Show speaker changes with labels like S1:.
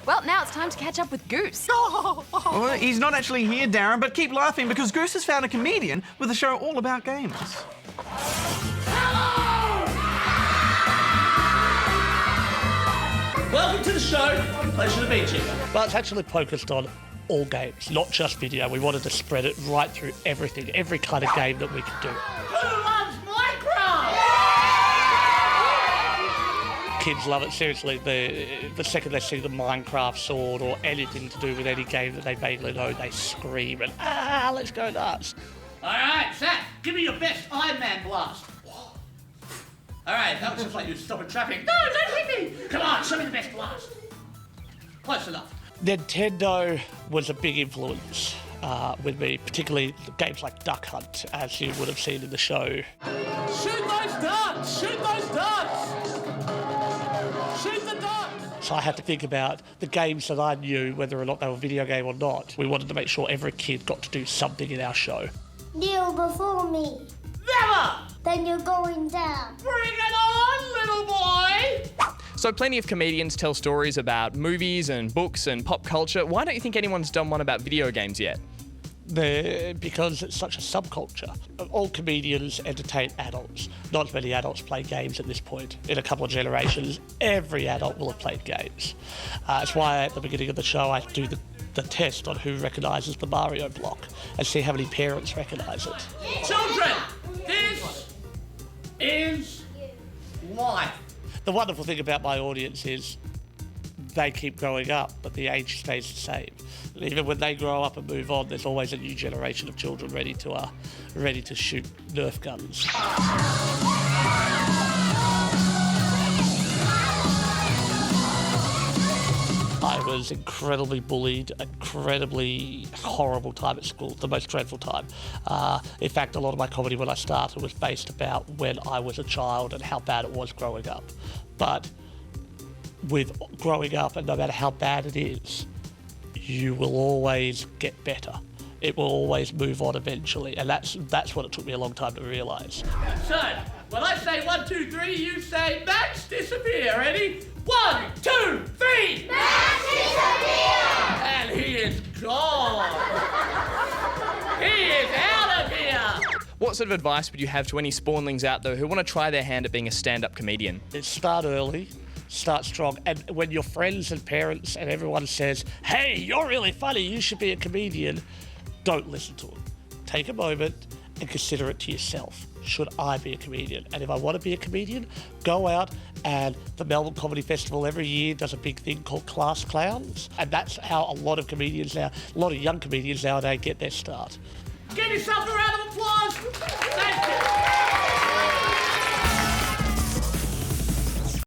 S1: Well, now it's time to catch up with Goose.
S2: Well, he's not actually here, Darren, but keep laughing because Goose has found a comedian with a show all about games.
S3: Welcome to the show. Pleasure to meet you.
S4: But it's actually focused on all games, not just video. We wanted to spread it right through everything, every kind of game that we could do.
S3: Who loves Minecraft?
S4: Kids love it, seriously. The second they see the Minecraft sword or anything to do with any game that they vaguely know, they scream and, let's go nuts.
S3: All right, Zach, give me your best Iron Man blast. All right, that was just like you stopping traffic. No, don't hit me. Come on, show me the best blast. Close enough.
S4: Nintendo was a big influence with me, particularly games like Duck Hunt, as you would have seen in the show.
S3: Shoot those ducks! Shoot those ducks! Shoot the ducks!
S4: So I had to think about the games that I knew, whether or not they were video game or not. We wanted to make sure every kid got to do something in our show.
S5: Kneel before me.
S3: Never!
S5: Then you're going down.
S3: Bring it on, little boy!
S6: So plenty of comedians tell stories about movies and books and pop culture. Why don't you think anyone's done one about video games yet?
S4: Because it's such a subculture. All comedians entertain adults. Not as many adults play games at this point. In a couple of generations, every adult will have played games. That's why at the beginning of the show I do the test on who recognises the Mario block and see how many parents recognise it.
S3: Children, this is life.
S4: The wonderful thing about my audience is they keep growing up, but the age stays the same. And even when they grow up and move on, there's always a new generation of children ready to shoot Nerf guns. I was incredibly bullied, incredibly horrible time at school, the most dreadful time. In fact, a lot of my comedy when I started was based about when I was a child and how bad it was growing up. But with growing up, and no matter how bad it is, you will always get better. It will always move on eventually, and that's what it took me a long time to realise.
S3: So, when I say 1, 2, 3, you say Max disappear. Ready? 1, 2, 3!
S5: Max disappear!
S3: And he is gone. He is out of here.
S6: What sort of advice would you have to any spawnlings out there who want to try their hand at being a stand-up comedian?
S4: Start early, start strong, and when your friends and parents and everyone says, hey, you're really funny, you should be a comedian, don't listen to them. Take a moment and consider it to yourself. Should I be a comedian? And if I want to be a comedian, go out, and the Melbourne Comedy Festival every year does a big thing called Class Clowns, and that's how a lot of young comedians nowadays get their start.
S3: Give yourself a round of applause. Thank you.